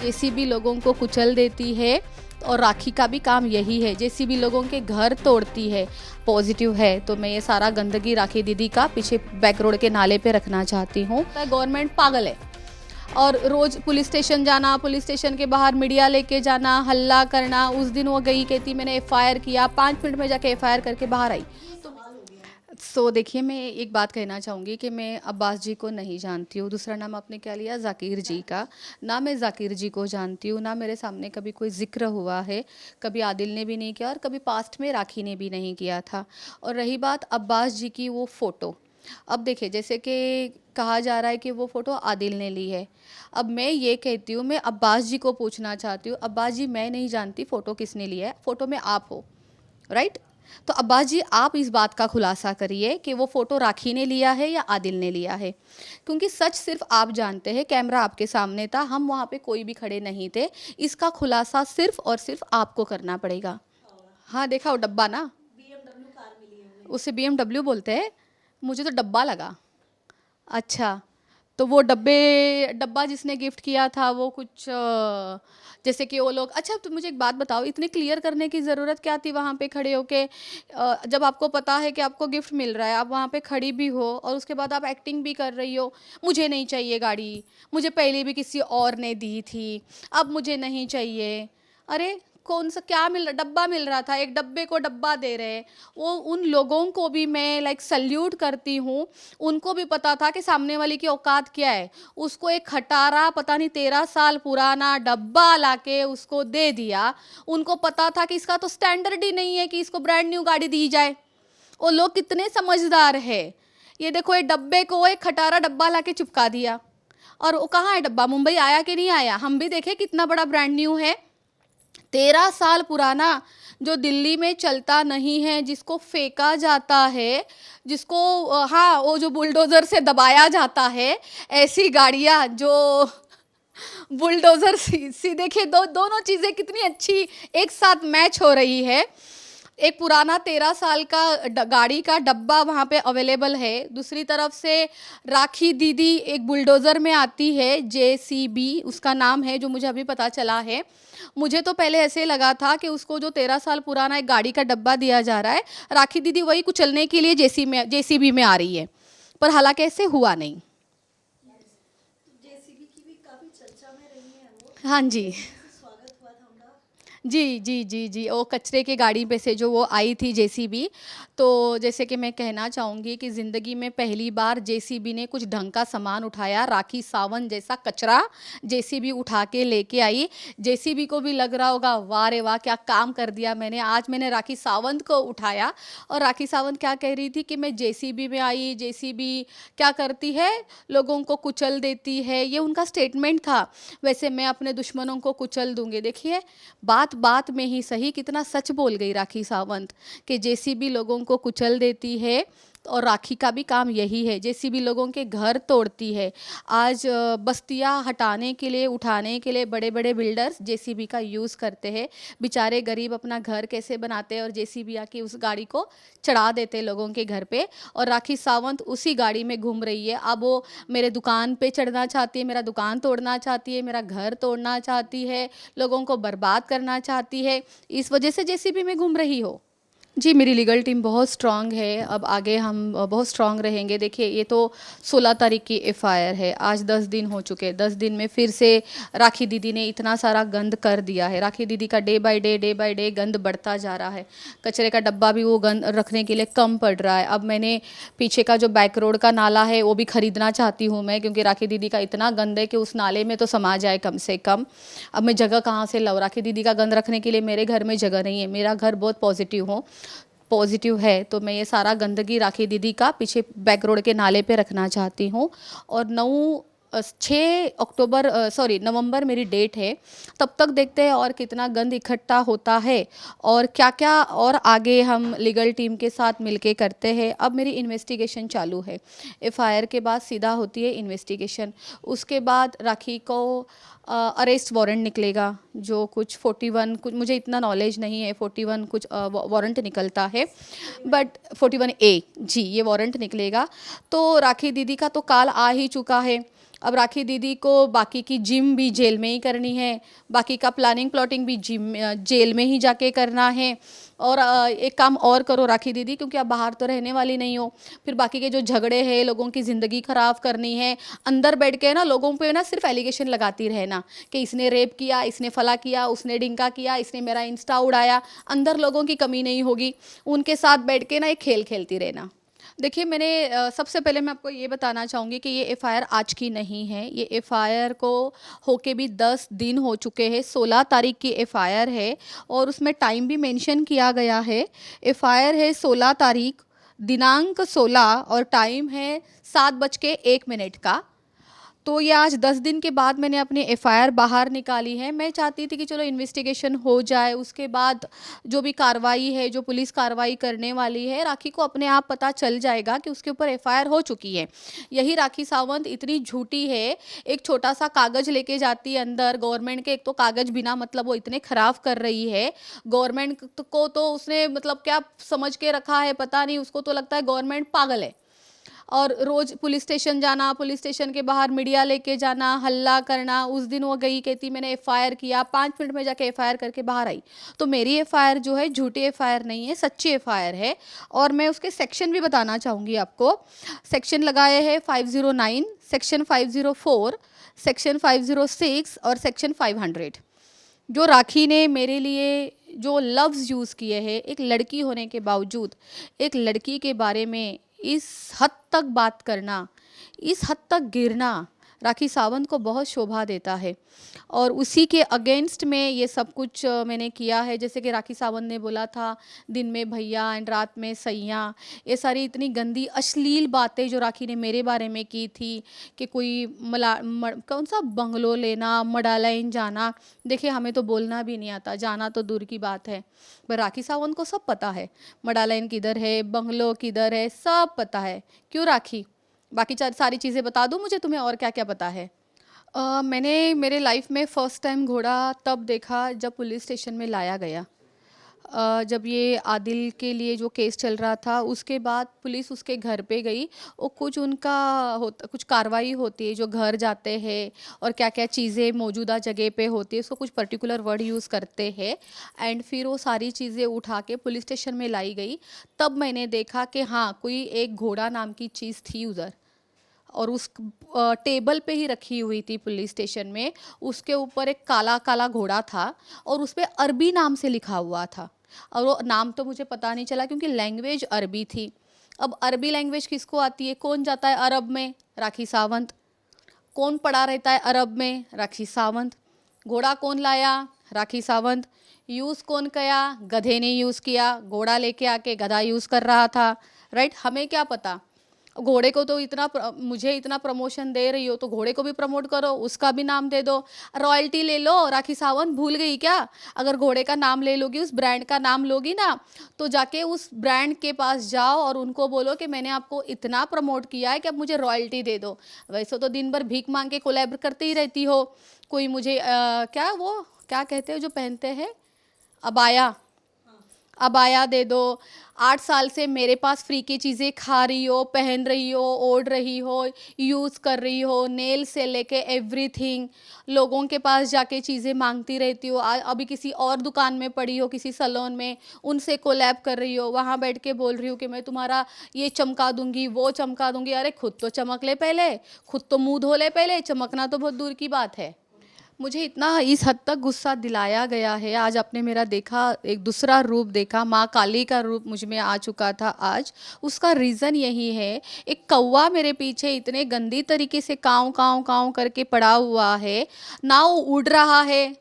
JCB लोगों को कुचल देती है और राखी का भी काम यही है, जेसीबी लोगों के घर तोड़ती है। पॉजिटिव है तो मैं ये सारा गंदगी राखी दीदी का पीछे बैक रोड के नाले पे रखना चाहती हूँ। गवर्नमेंट पागल है और रोज पुलिस स्टेशन जाना, पुलिस स्टेशन के बाहर मीडिया लेके जाना, हल्ला करना। उस दिन वो गई, कहती मैंने एफआईआर किया, 5 मिनट में जाके एफआईआर करके बाहर आई। सो देखिए, मैं एक बात कहना चाहूँगी कि मैं अब्बास जी को नहीं जानती हूँ। दूसरा नाम आपने क्या लिया? ज़ाकिर जी का। ना मैं ज़ाकिर जी को जानती हूँ, ना मेरे सामने कभी कोई ज़िक्र हुआ है, कभी आदिल ने भी नहीं किया और कभी पास्ट में राखी ने भी नहीं किया था। और रही बात अब्बास जी की वो फ़ोटो, अब देखिए जैसे कि कहा जा रहा है कि वो फ़ोटो आदिल ने ली है। अब मैं ये कहती हूँ, मैं अब्बास जी को पूछना चाहती हूँ, अब्बास जी मैं नहीं जानती फ़ोटो किसने लिया है, फ़ोटो में आप हो, राइट? तो अब्बास जी आप इस बात का खुलासा करिए कि वो फ़ोटो राखी ने लिया है या आदिल ने लिया है, क्योंकि सच सिर्फ आप जानते हैं। कैमरा आपके सामने था, हम वहाँ पे कोई भी खड़े नहीं थे। इसका खुलासा सिर्फ और सिर्फ आपको करना पड़ेगा। हाँ देखा वो डब्बा ना, उसे BMW बोलते हैं, मुझे तो डब्बा लगा। अच्छा, तो वो डब्बा जिसने गिफ्ट किया था वो कुछ जैसे कि वो लोग, अच्छा तो मुझे एक बात बताओ, इतने क्लियर करने की ज़रूरत क्या थी वहाँ पे खड़े होके? जब आपको पता है कि आपको गिफ्ट मिल रहा है, आप वहाँ पे खड़ी भी हो और उसके बाद आप एक्टिंग भी कर रही हो, मुझे नहीं चाहिए गाड़ी, मुझे पहले भी किसी और ने दी थी, अब मुझे नहीं चाहिए। अरे कौन सा क्या मिल रहा? डब्बा मिल रहा था, एक डब्बे को डब्बा दे रहे। वो उन लोगों को भी मैं लाइक सल्यूट करती हूँ। उनको भी पता था कि सामने वाले की औकात क्या है। उसको एक खटारा पता नहीं 13 साल पुराना डब्बा लाके उसको दे दिया। उनको पता था कि इसका तो स्टैंडर्ड ही नहीं है कि इसको ब्रांड न्यू गाड़ी दी जाए। वो लोग कितने समझदार है। ये देखो, ये डब्बे को एक खटारा डब्बा लाके चिपका दिया। और वो कहाँ है डब्बा? मुंबई आया कि नहीं आया? हम भी देखे कितना बड़ा ब्रांड न्यू है, 13 साल पुराना, जो दिल्ली में चलता नहीं है, जिसको फेंका जाता है, जिसको हाँ वो जो बुलडोज़र से दबाया जाता है, ऐसी गाड़ियाँ जो बुलडोज़र सी देखिए, दोनों चीज़ें कितनी अच्छी एक साथ मैच हो रही है। एक पुराना 13 साल का गाड़ी का डब्बा वहाँ पे अवेलेबल है, दूसरी तरफ से राखी दीदी एक बुलडोज़र में आती है, JCB उसका नाम है, जो मुझे अभी पता चला है। मुझे तो पहले ऐसे लगा था कि उसको जो 13 साल पुराना एक गाड़ी का डब्बा दिया जा रहा है, राखी दीदी वही कुचलने के लिए JCB में आ रही है, पर हालांकि ऐसे हुआ नहीं। जेसीबी की भी काफी चर्चा में रही है वो। हाँ जी, स्वागत हुआ था उनका। जी, वो कचरे की गाड़ी पे से जो वो आई थी JCB। तो जैसे कि मैं कहना चाहूँगी कि ज़िंदगी में पहली बार JCB ने कुछ ढंग का सामान उठाया। राखी सावंत जैसा कचरा JCB उठा के लेके आई। JCB को भी लग रहा होगा वाह रे वाह, क्या काम कर दिया मैंने, आज मैंने राखी सावंत को उठाया। और राखी सावंत क्या कह रही थी कि मैं JCB में आई, JCB क्या करती है, लोगों को कुचल देती है, ये उनका स्टेटमेंट था। वैसे मैं अपने दुश्मनों को कुचल दूंगी। देखिए, बात बात में ही सही कितना सच बोल गई राखी सावंत कि JCB लोगों को कुचल देती है और राखी का भी काम यही है, JCB लोगों के घर तोड़ती है। आज बस्तियां हटाने के लिए, उठाने के लिए बड़े बड़े बिल्डर्स JCB का यूज़ करते हैं। बेचारे गरीब अपना घर कैसे बनाते हैं और JCB आके उस गाड़ी को चढ़ा देते हैं लोगों के घर पे। और राखी सावंत उसी गाड़ी में घूम रही है। अब वो मेरे दुकान पे चढ़ना चाहती है, मेरा दुकान तोड़ना चाहती है, मेरा घर तोड़ना चाहती है, लोगों को बर्बाद करना चाहती है। इस वजह से JCB में घूम रही हो। जी, मेरी लीगल टीम बहुत स्ट्रांग है। अब आगे हम बहुत स्ट्रांग रहेंगे। देखिए, ये तो 16 तारीख की एफआईआर है, आज 10 दिन हो चुके। 10 दिन में फिर से राखी दीदी ने इतना सारा गंद कर दिया है। राखी दीदी का डे बाय डे गंद बढ़ता जा रहा है। कचरे का डब्बा भी वो गंद रखने के लिए कम पड़ रहा है। अब मैंने पीछे का जो बैक रोड का नाला है वो भी ख़रीदना चाहती हूँ मैं, क्योंकि राखी दीदी का इतना गंद है कि उस नाले में तो समा जाए कम से कम। अब मैं जगह कहाँ से लाऊं? राखी दीदी का गंद रखने के लिए मेरे घर में जगह नहीं है। मेरा घर बहुत पॉजिटिव है तो मैं ये सारा गंदगी राखी दीदी का पीछे बैक रोड के नाले पे रखना चाहती हूँ। और 9 नवंबर मेरी डेट है, तब तक देखते हैं और कितना गंद इकट्ठा होता है और क्या क्या और आगे हम लीगल टीम के साथ मिलके करते हैं। अब मेरी इन्वेस्टिगेशन चालू है। एफआईआर के बाद सीधा होती है इन्वेस्टिगेशन, उसके बाद राखी को अरेस्ट वारंट निकलेगा, जो कुछ 41, कुछ मुझे इतना नॉलेज नहीं है, 41 कुछ वारंट निकलता है, बट 41A जी ये वारंट निकलेगा। तो राखी दीदी का तो काल आ ही चुका है। अब राखी दीदी को बाकी की जिम भी जेल में ही करनी है, बाकी का प्लानिंग प्लॉटिंग भी जेल में ही जाके करना है। और एक काम और करो राखी दीदी, क्योंकि आप बाहर तो रहने वाली नहीं हो, फिर बाकी के जो झगड़े हैं, लोगों की ज़िंदगी ख़राब करनी है, अंदर बैठ के ना लोगों पे ना सिर्फ एलिगेशन लगाती रहना कि इसने रेप किया, इसने फला किया, उसने डिंका किया, इसने मेरा इंस्टा उड़ाया। अंदर लोगों की कमी नहीं होगी, उनके साथ बैठ के ना एक खेल खेलती रहना। देखिए मैंने सबसे पहले मैं आपको ये बताना चाहूँगी कि ये एफ़आईआर आज की नहीं है। ये एफ़आईआर को होके भी 10 दिन हो चुके हैं। 16 तारीख की एफ़आईआर है और उसमें टाइम भी मेंशन किया गया है। एफ़आईआर है 16 तारीख, दिनांक 16 और टाइम है 7:01 का। तो ये आज 10 दिन के बाद मैंने अपनी एफ़आईआर बाहर निकाली है। मैं चाहती थी कि चलो इन्वेस्टिगेशन हो जाए, उसके बाद जो भी कार्रवाई है, जो पुलिस कार्रवाई करने वाली है, राखी को अपने आप पता चल जाएगा कि उसके ऊपर एफ़आईआर हो चुकी है। यही राखी सावंत इतनी झूठी है, एक छोटा सा कागज़ लेके जाती है अंदर गवर्नमेंट के, एक तो कागज़ बिना मतलब वो इतने ख़राब कर रही है गवर्नमेंट को। तो उसने मतलब क्या समझ के रखा है पता नहीं, उसको तो लगता है गवर्नमेंट पागल है। और रोज़ पुलिस स्टेशन जाना, पुलिस स्टेशन के बाहर मीडिया लेके जाना, हल्ला करना। उस दिन वो गई, कहती मैंने एफ़आईआर किया, 5 मिनट में जाके एफ़आईआर करके बाहर आई। तो मेरी एफ़आईआर जो है झूठी एफ़आईआर नहीं है, सच्ची एफ़आईआर है। और मैं उसके सेक्शन भी बताना चाहूँगी आपको। सेक्शन लगाए हैं 509, सेक्शन 504, सेक्शन 506 और सेक्शन 500। जो राखी ने मेरे लिए जो लफ्ज़ यूज़ किए हैं, एक लड़की होने के बावजूद एक लड़की के बारे में इस हद तक बात करना, इस हद तक गिरना राखी सावंत को बहुत शोभा देता है। और उसी के अगेंस्ट में ये सब कुछ मैंने किया है। जैसे कि राखी सावंत ने बोला था दिन में भैया एंड रात में सैया, ये सारी इतनी गंदी अश्लील बातें जो राखी ने मेरे बारे में की थी कि कोई कौन सा बंगलो लेना, मडालाइन जाना। देखिए हमें तो बोलना भी नहीं आता, जाना तो दूर की बात है, पर राखी सावंत को सब पता है, मडालाइन किधर है, बंगलो किधर है, सब पता है। क्यों राखी, बाकी सारी चीज़ें बता दूँ मुझे, तुम्हें और क्या क्या पता है? मैंने मेरे लाइफ में फ़र्स्ट टाइम घोड़ा तब देखा जब पुलिस स्टेशन में लाया गया। जब ये आदिल के लिए जो केस चल रहा था, उसके बाद पुलिस उसके घर पे गई और कुछ उनका होता, कुछ कार्रवाई होती है, जो घर जाते हैं और क्या क्या चीज़ें मौजूदा जगह पे होती है, उसको कुछ पर्टिकुलर वर्ड यूज़ करते हैं। एंड फिर वो सारी चीज़ें उठा के पुलिस स्टेशन में लाई गई। तब मैंने देखा कि हाँ, कोई एक घोड़ा नाम की चीज़ थी उधर, और उस टेबल पे ही रखी हुई थी पुलिस स्टेशन में। उसके ऊपर एक काला काला घोड़ा था और उस पर अरबी नाम से लिखा हुआ था। और वो नाम तो मुझे पता नहीं चला क्योंकि लैंग्वेज अरबी थी। अब अरबी लैंग्वेज किसको आती है, कौन जाता है अरब में? राखी सावंत। कौन पड़ा रहता है अरब में? राखी सावंत। घोड़ा कौन लाया? राखी सावंत। यूज़ कौन किया? गधे ने यूज़ किया, घोड़ा लेके आके गधा यूज़ कर रहा था। राइट, हमें क्या पता। घोड़े को तो इतना मुझे इतना प्रमोशन दे रही हो तो घोड़े को भी प्रमोट करो, उसका भी नाम दे दो, रॉयल्टी ले लो। राखी सावंत भूल गई क्या? अगर घोड़े का नाम ले लोगी, उस ब्रांड का नाम लोगी ना, तो जाके उस ब्रांड के पास जाओ और उनको बोलो कि मैंने आपको इतना प्रमोट किया है कि अब मुझे रॉयल्टी दे दो। वैसे तो दिन भर भीख मांग के कोलैब करती ही रहती हो। कोई मुझे क्या वो क्या कहते हैं जो पहनते हैं, अबाया, अबाया दे दो। 8 साल से मेरे पास फ्री की चीज़ें खा रही हो, पहन रही हो, ओढ़ रही हो, यूज़ कर रही हो, नेल से लेके एवरीथिंग। लोगों के पास जाके चीज़ें मांगती रहती हो। अभी किसी और दुकान में पड़ी हो, किसी सैलून में, उनसे कोलैब कर रही हो, वहाँ बैठ के बोल रही हो कि मैं तुम्हारा ये चमका दूंगी, वो चमका दूंगी। अरे खुद तो चमक ले पहले, खुद तो मुँह धो ले पहले, चमकना तो बहुत दूर की बात है। मुझे इतना इस हद तक गुस्सा दिलाया गया है। आज आपने मेरा देखा, एक दूसरा रूप देखा, माँ काली का रूप मुझ में आ चुका था आज। उसका रीज़न यही है, एक कौवा मेरे पीछे इतने गंदी तरीके से काँव काँव काँव करके पड़ा हुआ है। ना वो उड़ रहा है,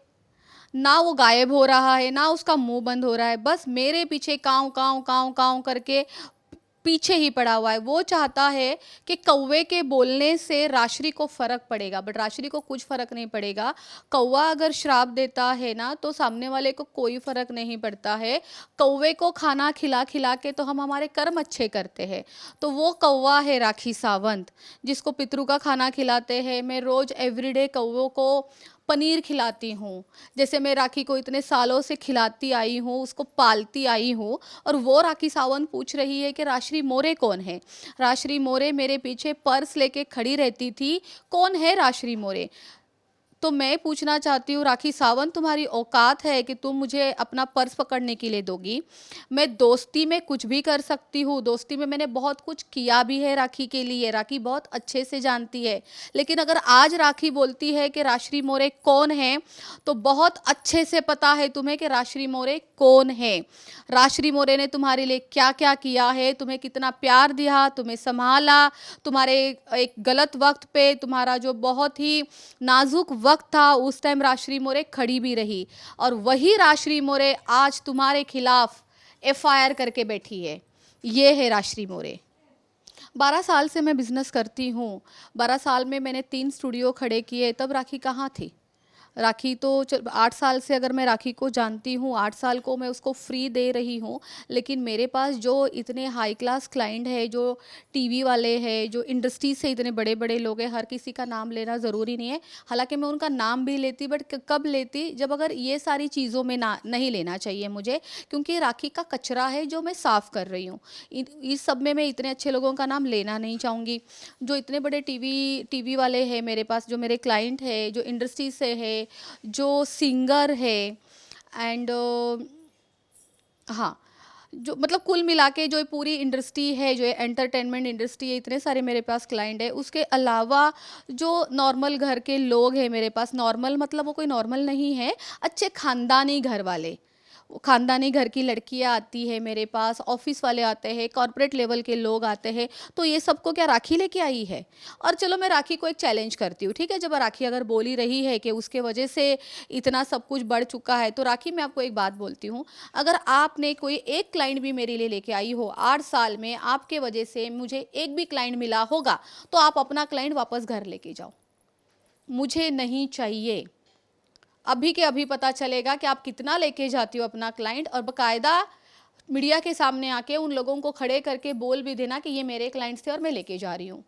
ना वो गायब हो रहा है, ना उसका मुंह बंद हो रहा है, बस मेरे पीछे काँव काँव काँव काँव करके पीछे ही पड़ा हुआ है। वो चाहता है कि कौवे के बोलने से राश्री को फ़र्क पड़ेगा, बट राश्री को कुछ फ़र्क नहीं पड़ेगा। कौवा अगर श्राप देता है ना तो सामने वाले को कोई फ़र्क नहीं पड़ता है। कौवे को खाना खिला खिला के तो हम हमारे कर्म अच्छे करते हैं। तो वो कौवा है राखी सावंत, जिसको पितरों का खाना खिलाते हैं। मैं रोज़ एवरीडे कौवों को पनीर खिलाती हूँ। जैसे मैं राखी को इतने सालों से खिलाती आई हूँ, उसको पालती आई हूँ, और वो राखी सावंत पूछ रही है कि राजश्री मोरे कौन है। राजश्री मोरे मेरे पीछे पर्स लेके खड़ी रहती थी, कौन है राजश्री मोरे। तो मैं पूछना चाहती हूँ राखी सावंत, तुम्हारी औकात है कि तुम मुझे अपना पर्स पकड़ने के लिए दोगी। मैं दोस्ती में कुछ भी कर सकती हूँ, दोस्ती में मैंने बहुत कुछ किया भी है राखी के लिए, राखी बहुत अच्छे से जानती है। लेकिन अगर आज राखी बोलती है कि राजश्री मोरे कौन है, तो बहुत अच्छे से पता है तुम्हें कि राजश्री मोरे कौन है। राजश्री मोरे ने तुम्हारे लिए क्या क्या किया है, तुम्हें कितना प्यार दिया, तुम्हें संभाला, तुम्हारे एक गलत वक्त पे, तुम्हारा जो बहुत ही नाजुक वक्त था उस टाइम राजश्री मोरे खड़ी भी रही। और वही राजश्री मोरे आज तुम्हारे खिलाफ एफआईआर करके बैठी है। ये है राजश्री मोरे। 12 साल से मैं बिजनेस करती हूँ। 12 साल में मैंने 3 स्टूडियो खड़े किए, तब राखी कहाँ थी। राखी तो 8 साल से अगर मैं राखी को जानती हूँ, 8 साल को मैं उसको फ्री दे रही हूँ। लेकिन मेरे पास जो इतने हाई क्लास क्लाइंट है, जो टीवी वाले हैं, जो इंडस्ट्री से इतने बड़े बड़े लोग हैं, हर किसी का नाम लेना ज़रूरी नहीं है, हालांकि मैं उनका नाम भी लेती, बट कब लेती, जब अगर ये सारी चीज़ों में ना नहीं लेना चाहिए मुझे, क्योंकि राखी का कचरा है जो मैं साफ़ कर रही हूँ। इस सब में मैं इतने अच्छे लोगों का नाम लेना नहीं चाहूँगी। जो इतने बड़े टीवी वाले हैं मेरे पास, जो मेरे क्लाइंट है, जो इंडस्ट्री से है, जो सिंगर है, एंड हाँ, जो मतलब कुल मिला के जो पूरी इंडस्ट्री है, जो एंटरटेनमेंट इंडस्ट्री है, इतने सारे मेरे पास क्लाइंट है। उसके अलावा जो नॉर्मल घर के लोग हैं मेरे पास, नॉर्मल मतलब वो कोई नॉर्मल नहीं है, अच्छे खानदानी घर वाले, खानदानी घर की लड़कियां आती है मेरे पास, ऑफिस वाले आते हैं, कॉर्पोरेट लेवल के लोग आते हैं। तो ये सबको क्या राखी लेके आई है। और चलो मैं राखी को एक चैलेंज करती हूँ, ठीक है। जब राखी अगर बोल ही रही है कि उसके वजह से इतना सब कुछ बढ़ चुका है, तो राखी मैं आपको एक बात बोलती हूँ, अगर आपने कोई एक क्लाइंट भी मेरे लिए लेके आई हो 8 साल में, आपके वजह से मुझे एक भी क्लाइंट मिला होगा, तो आप अपना क्लाइंट वापस घर लेके जाओ, मुझे नहीं चाहिए। अभी के अभी पता चलेगा कि आप कितना लेके जाती हो अपना क्लाइंट, और बकायदा मीडिया के सामने आके उन लोगों को खड़े करके बोल भी देना कि ये मेरे क्लाइंट्स थे और मैं लेके जा रही हूँ।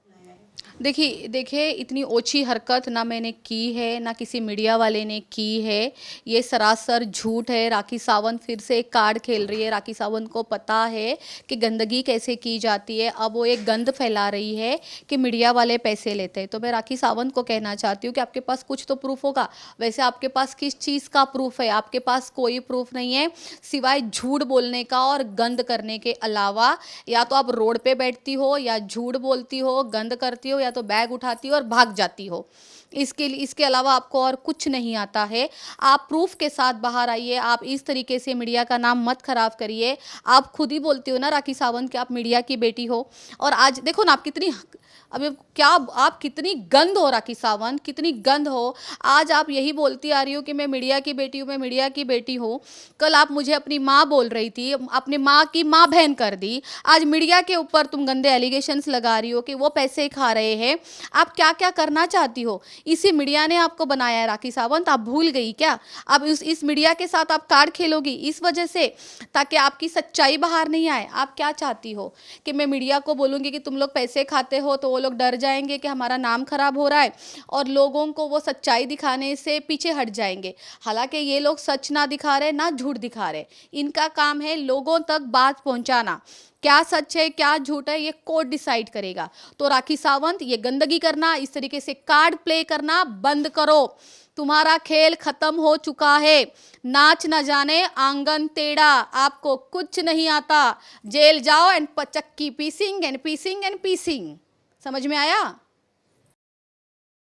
देखिए इतनी ओछी हरकत ना मैंने की है, ना किसी मीडिया वाले ने की है। ये सरासर झूठ है। राखी सावंत फिर से एक कार्ड खेल रही है। राखी सावंत को पता है कि गंदगी कैसे की जाती है। अब वो एक गंद फैला रही है कि मीडिया वाले पैसे लेते हैं। तो मैं राखी सावंत को कहना चाहती हूँ कि आपके पास कुछ तो प्रूफ होगा। वैसे आपके पास किस चीज़ का प्रूफ है? आपके पास कोई प्रूफ नहीं है सिवाय झूठ बोलने का और गंद करने के अलावा। या तो आप रोड पे बैठती हो, या झूठ बोलती हो, गंद करती हो, या तो बैग उठाती हो और भाग जाती हो। इसके अलावा आपको और कुछ नहीं आता है। आप प्रूफ के साथ बाहर आइए। आप इस तरीके से मीडिया का नाम मत खराब करिए। आप खुद ही बोलती हो ना राखी सावंत कि आप मीडिया की बेटी हो, और आज देखो ना आप कितनी, अभी क्या आप कितनी गंद हो राखी सावंत, कितनी गंद हो। आज आप यही बोलती आ रही हो कि मैं मीडिया की बेटी हूँ, मैं मीडिया की बेटी हूँ। कल आप मुझे अपनी माँ बोल रही थी, अपनी माँ की माँ बहन कर दी। आज मीडिया के ऊपर तुम गंदे एलिगेशंस लगा रही हो कि वो पैसे खा रहे हैं। आप क्या क्या करना चाहती हो? इसी मीडिया ने आपको बनाया है राखी सावंत, आप भूल गई क्या? अब इस मीडिया के साथ आप कार्ड खेलोगी इस वजह से, ताकि आपकी सच्चाई बाहर नहीं आए। आप क्या चाहती हो कि मैं मीडिया को बोलूँगी कि तुम लोग पैसे खाते हो, तो वो लोग डर जाएंगे कि हमारा नाम खराब हो रहा है, और लोगों को वो सच्चाई दिखाने से पीछे हट जाएंगे। हालांकि ये लोग सच ना दिखा रहे, ना झूठ दिखा रहे। इनका काम है लोगों तक बात पहुंचाना। क्या सच है क्या झूठ है ये कोर्ट डिसाइड करेगा। तो राखी सावंत, ये गंदगी करना, इस तरीके से कार्ड प्ले करना बंद करो। तुम्हारा खेल खत्म हो चुका है। नाच न जाने आंगन टेढ़ा, आपको कुछ नहीं आता। जेल जाओ एंड चक्की पीसिंग एंड पीसिंग एंड पीसिंग। समझ में आया?